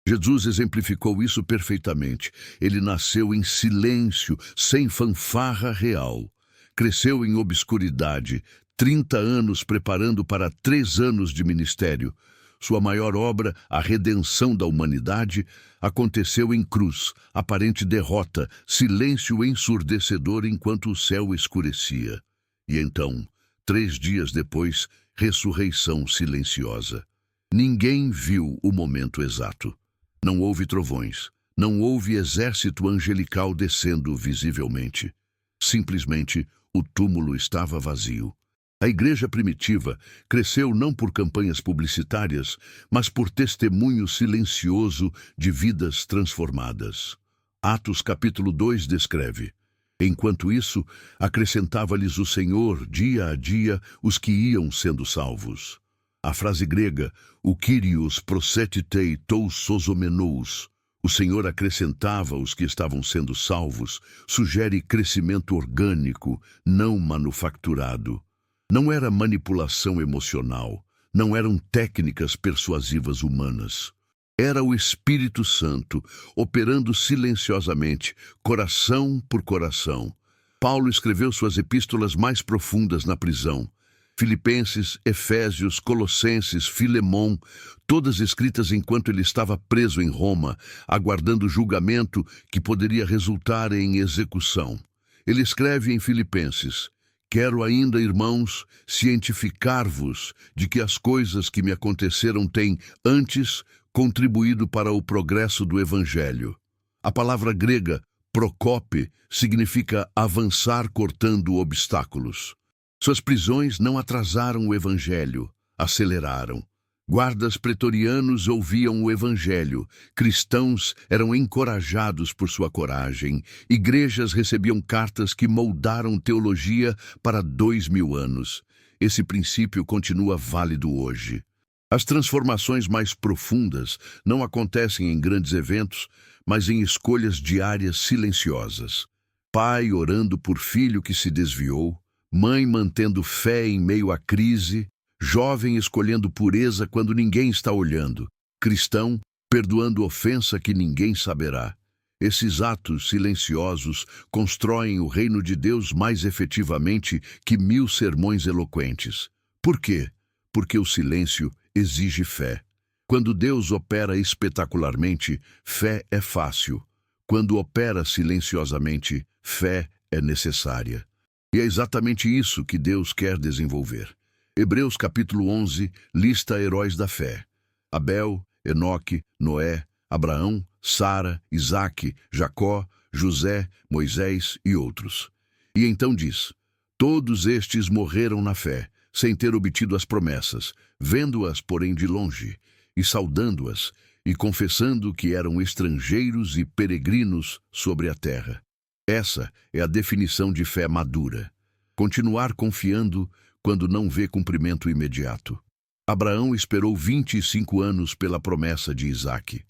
Jesus exemplificou isso perfeitamente. Ele nasceu em silêncio, sem fanfarra real. Cresceu em obscuridade, 30 anos preparando para 3 anos de ministério. Sua maior obra, a redenção da humanidade, aconteceu em cruz, aparente derrota, silêncio ensurdecedor enquanto o céu escurecia. E então, 3 dias depois, ressurreição silenciosa. Ninguém viu o momento exato. Não houve trovões, não houve exército angelical descendo visivelmente. Simplesmente, o túmulo estava vazio. A igreja primitiva cresceu não por campanhas publicitárias, mas por testemunho silencioso de vidas transformadas. Atos capítulo 2 descreve: enquanto isso, acrescentava-lhes o Senhor, dia a dia, os que iam sendo salvos. A frase grega, o Kyrios prosetitei tou sozomenous, o Senhor acrescentava os que estavam sendo salvos, sugere crescimento orgânico, não manufaturado. Não era manipulação emocional, não eram técnicas persuasivas humanas. Era o Espírito Santo, operando silenciosamente, coração por coração. Paulo escreveu suas epístolas mais profundas na prisão. Filipenses, Efésios, Colossenses, Filemão, todas escritas enquanto ele estava preso em Roma, aguardando julgamento que poderia resultar em execução. Ele escreve em Filipenses: quero ainda, irmãos, cientificar-vos de que as coisas que me aconteceram têm, antes, contribuído para o progresso do Evangelho. A palavra grega, procope, significa avançar cortando obstáculos. Suas prisões não atrasaram o Evangelho, aceleraram. Guardas pretorianos ouviam o Evangelho, cristãos eram encorajados por sua coragem, igrejas recebiam cartas que moldaram teologia para 2000 anos. Esse princípio continua válido hoje. As transformações mais profundas não acontecem em grandes eventos, mas em escolhas diárias silenciosas. Pai orando por filho que se desviou, mãe mantendo fé em meio à crise, jovem escolhendo pureza quando ninguém está olhando, cristão perdoando ofensa que ninguém saberá. Esses atos silenciosos constroem o reino de Deus mais efetivamente que 1000 sermões eloquentes. Por quê? Porque o silêncio exige fé. Quando Deus opera espetacularmente, fé é fácil. Quando opera silenciosamente, fé é necessária. E é exatamente isso que Deus quer desenvolver. Hebreus capítulo 11 lista heróis da fé: Abel, Enoque, Noé, Abraão, Sara, Isaque, Jacó, José, Moisés e outros. E então diz: todos estes morreram na fé, sem ter obtido as promessas, vendo-as, porém, de longe, e saudando-as, e confessando que eram estrangeiros e peregrinos sobre a terra. Essa é a definição de fé madura. Continuar confiando quando não vê cumprimento imediato. Abraão esperou 25 anos pela promessa de Isaque.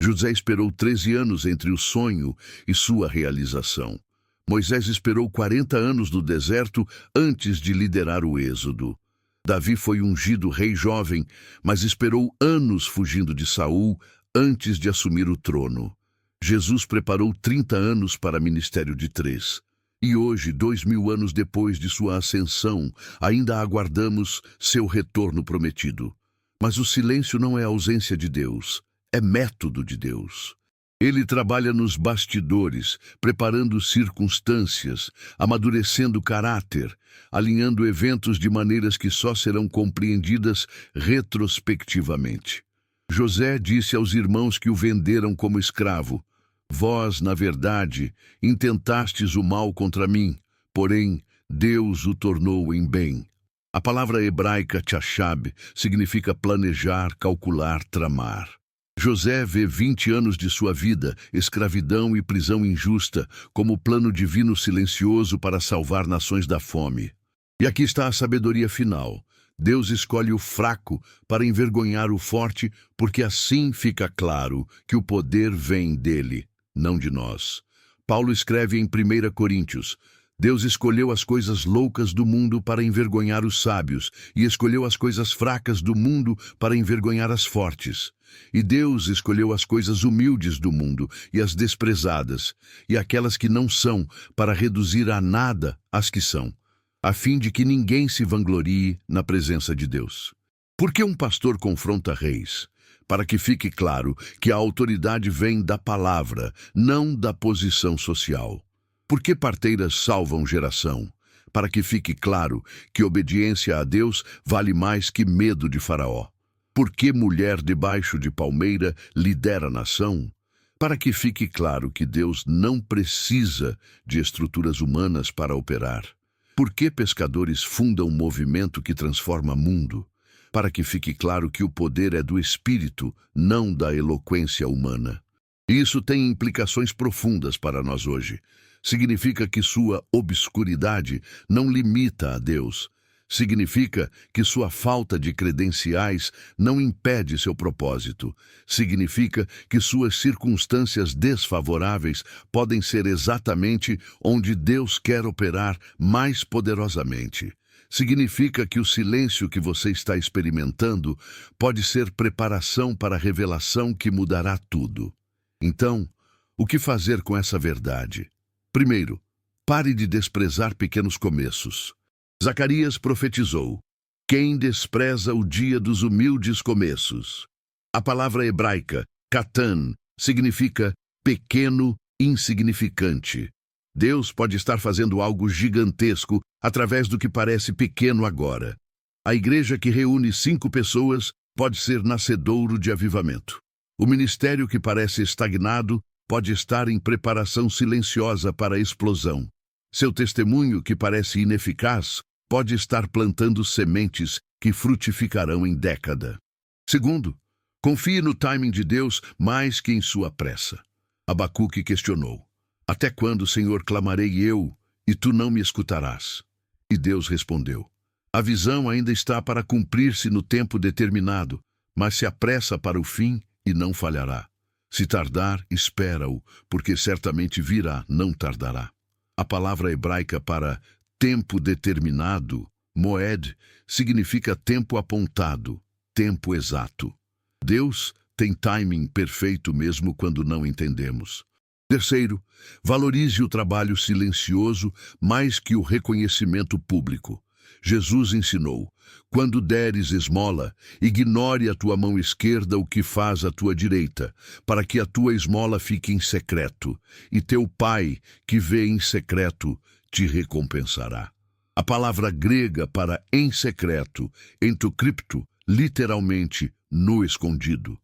José esperou 13 anos entre o sonho e sua realização. Moisés esperou 40 anos no deserto antes de liderar o êxodo. Davi foi ungido rei jovem, mas esperou anos fugindo de Saul antes de assumir o trono. Jesus preparou 30 anos para ministério de 3. E hoje, 2000 anos depois de sua ascensão, ainda aguardamos seu retorno prometido. Mas o silêncio não é ausência de Deus, é método de Deus. Ele trabalha nos bastidores, preparando circunstâncias, amadurecendo caráter, alinhando eventos de maneiras que só serão compreendidas retrospectivamente. José disse aos irmãos que o venderam como escravo: vós, na verdade, intentastes o mal contra mim, porém, Deus o tornou em bem. A palavra hebraica tchachab significa planejar, calcular, tramar. José vê 20 anos de sua vida, escravidão e prisão injusta, como plano divino silencioso para salvar nações da fome. E aqui está a sabedoria final. Deus escolhe o fraco para envergonhar o forte, porque assim fica claro que o poder vem dele, não de nós. Paulo escreve em 1 Coríntios: Deus escolheu as coisas loucas do mundo para envergonhar os sábios, e escolheu as coisas fracas do mundo para envergonhar as fortes. E Deus escolheu as coisas humildes do mundo, e as desprezadas, e aquelas que não são, para reduzir a nada as que são, a fim de que ninguém se vanglorie na presença de Deus. Por que um pastor confronta reis? Para que fique claro que a autoridade vem da palavra, não da posição social. Por que parteiras salvam geração? Para que fique claro que obediência a Deus vale mais que medo de Faraó. Por que mulher debaixo de palmeira lidera a nação? Para que fique claro que Deus não precisa de estruturas humanas para operar. Por que pescadores fundam um movimento que transforma o mundo? Para que fique claro que o poder é do Espírito, não da eloquência humana. Isso tem implicações profundas para nós hoje. Significa que sua obscuridade não limita a Deus. Significa que sua falta de credenciais não impede seu propósito. Significa que suas circunstâncias desfavoráveis podem ser exatamente onde Deus quer operar mais poderosamente. Significa que o silêncio que você está experimentando pode ser preparação para a revelação que mudará tudo. Então, o que fazer com essa verdade? Primeiro, pare de desprezar pequenos começos. Zacarias profetizou: quem despreza o dia dos humildes começos? A palavra hebraica, katan, significa pequeno, insignificante. Deus pode estar fazendo algo gigantesco através do que parece pequeno agora. A igreja que reúne 5 pessoas pode ser nascedouro de avivamento. O ministério que parece estagnado pode estar em preparação silenciosa para a explosão. Seu testemunho, que parece ineficaz, pode estar plantando sementes que frutificarão em década. Segundo, confie no timing de Deus mais que em sua pressa. Abacuque questionou: até quando, Senhor, clamarei eu, e tu não me escutarás? E Deus respondeu: a visão ainda está para cumprir-se no tempo determinado, mas se apressa para o fim e não falhará. Se tardar, espera-o, porque certamente virá, não tardará. A palavra hebraica para tempo determinado, moed, significa tempo apontado, tempo exato. Deus tem timing perfeito mesmo quando não entendemos. Terceiro, valorize o trabalho silencioso mais que o reconhecimento público. Jesus ensinou: quando deres esmola, ignore a tua mão esquerda o que faz a tua direita, para que a tua esmola fique em secreto, e teu Pai, que vê em secreto, te recompensará. A palavra grega para em secreto, entocripto, literalmente no escondido,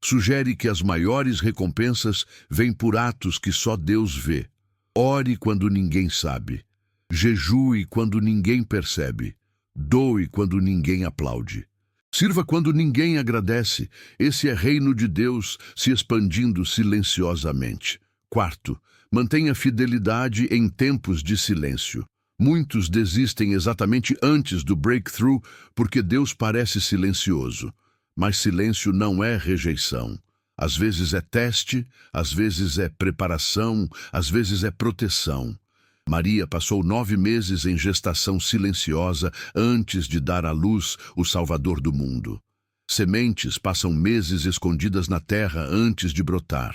sugere que as maiores recompensas vêm por atos que só Deus vê. Ore quando ninguém sabe. Jejue quando ninguém percebe. Doe quando ninguém aplaude. Sirva quando ninguém agradece. Esse é reino de Deus se expandindo silenciosamente. Quarto, mantenha fidelidade em tempos de silêncio. Muitos desistem exatamente antes do breakthrough porque Deus parece silencioso. Mas silêncio não é rejeição. Às vezes é teste, às vezes é preparação, às vezes é proteção. Maria passou 9 meses em gestação silenciosa antes de dar à luz o Salvador do mundo. Sementes passam meses escondidas na terra antes de brotar.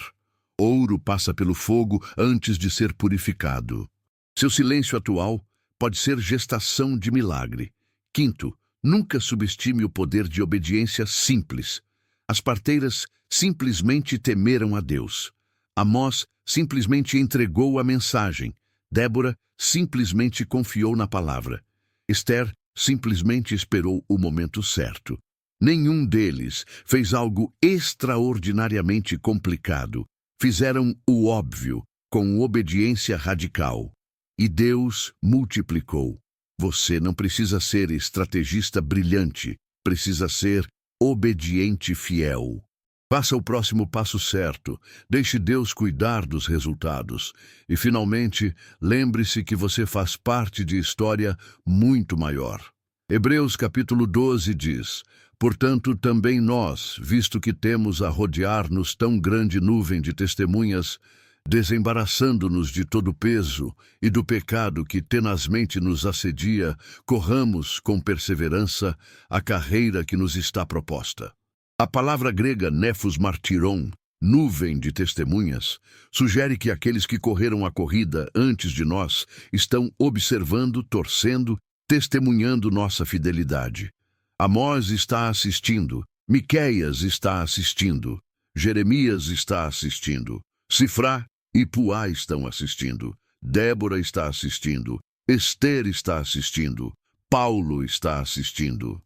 Ouro passa pelo fogo antes de ser purificado. Seu silêncio atual pode ser gestação de milagre. Quinto, nunca subestime o poder de obediência simples. As parteiras simplesmente temeram a Deus. Amós simplesmente entregou a mensagem. Débora simplesmente confiou na palavra. Esther simplesmente esperou o momento certo. Nenhum deles fez algo extraordinariamente complicado. Fizeram o óbvio, com obediência radical. E Deus multiplicou. Você não precisa ser estrategista brilhante, precisa ser obediente fiel. Faça o próximo passo certo, deixe Deus cuidar dos resultados. E, finalmente, lembre-se que você faz parte de história muito maior. Hebreus capítulo 12 diz: portanto, também nós, visto que temos a rodear-nos tão grande nuvem de testemunhas, desembaraçando-nos de todo o peso e do pecado que tenazmente nos assedia, corramos com perseverança a carreira que nos está proposta. A palavra grega nephos martiron, nuvem de testemunhas, sugere que aqueles que correram a corrida antes de nós estão observando, torcendo, testemunhando nossa fidelidade. Amós está assistindo, Miqueias está assistindo, Jeremias está assistindo, Sifrá e Puá estão assistindo, Débora está assistindo, Esther está assistindo, Paulo está assistindo.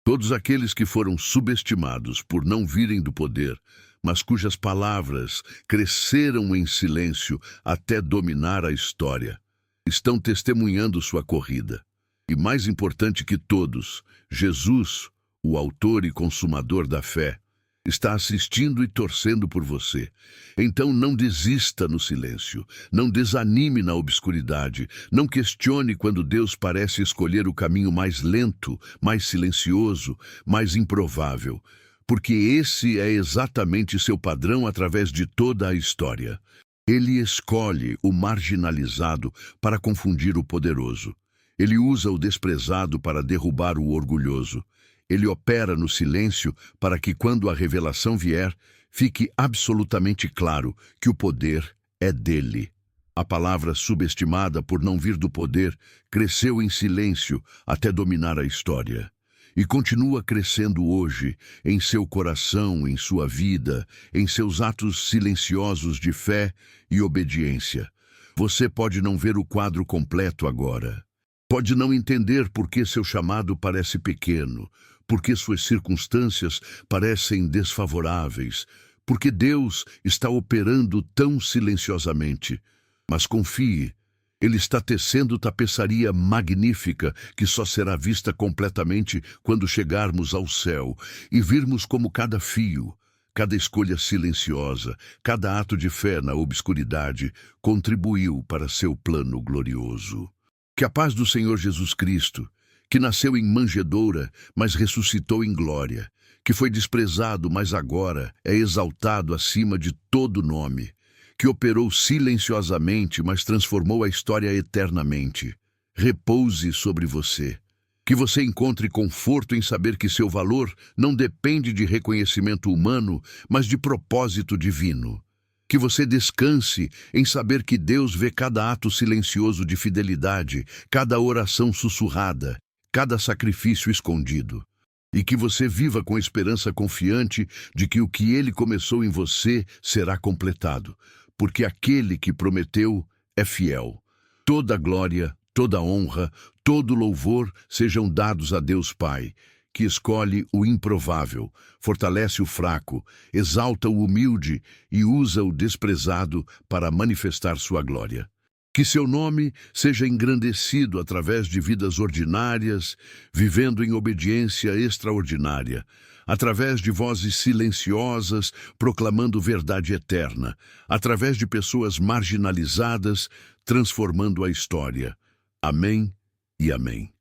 Todos aqueles que foram subestimados por não virem do poder, mas cujas palavras cresceram em silêncio até dominar a história, estão testemunhando sua corrida. E mais importante que todos, Jesus, o autor e consumador da fé, está assistindo e torcendo por você. Então não desista no silêncio, não desanime na obscuridade, não questione quando Deus parece escolher o caminho mais lento, mais silencioso, mais improvável, porque esse é exatamente seu padrão através de toda a história. Ele escolhe o marginalizado para confundir o poderoso. Ele usa o desprezado para derrubar o orgulhoso. Ele opera no silêncio para que, quando a revelação vier, fique absolutamente claro que o poder é dele. A palavra subestimada por não vir do poder cresceu em silêncio até dominar a história. E continua crescendo hoje, em seu coração, em sua vida, em seus atos silenciosos de fé e obediência. Você pode não ver o quadro completo agora. Pode não entender por que seu chamado parece pequeno, porque suas circunstâncias parecem desfavoráveis, porque Deus está operando tão silenciosamente. Mas confie, Ele está tecendo tapeçaria magnífica que só será vista completamente quando chegarmos ao céu e virmos como cada fio, cada escolha silenciosa, cada ato de fé na obscuridade contribuiu para seu plano glorioso. Que a paz do Senhor Jesus Cristo, que nasceu em manjedoura, mas ressuscitou em glória, que foi desprezado, mas agora é exaltado acima de todo nome, que operou silenciosamente, mas transformou a história eternamente, repouse sobre você. Que você encontre conforto em saber que seu valor não depende de reconhecimento humano, mas de propósito divino. Que você descanse em saber que Deus vê cada ato silencioso de fidelidade, cada oração sussurrada, cada sacrifício escondido. E que você viva com esperança confiante de que o que Ele começou em você será completado, porque aquele que prometeu é fiel. Toda glória, toda honra, Todo louvor sejam dados a Deus Pai, que escolhe o improvável, fortalece o fraco, exalta o humilde e usa o desprezado para manifestar sua glória. Que seu nome seja engrandecido através de vidas ordinárias, vivendo em obediência extraordinária, através de vozes silenciosas, proclamando verdade eterna, através de pessoas marginalizadas, transformando a história. Amém e amém.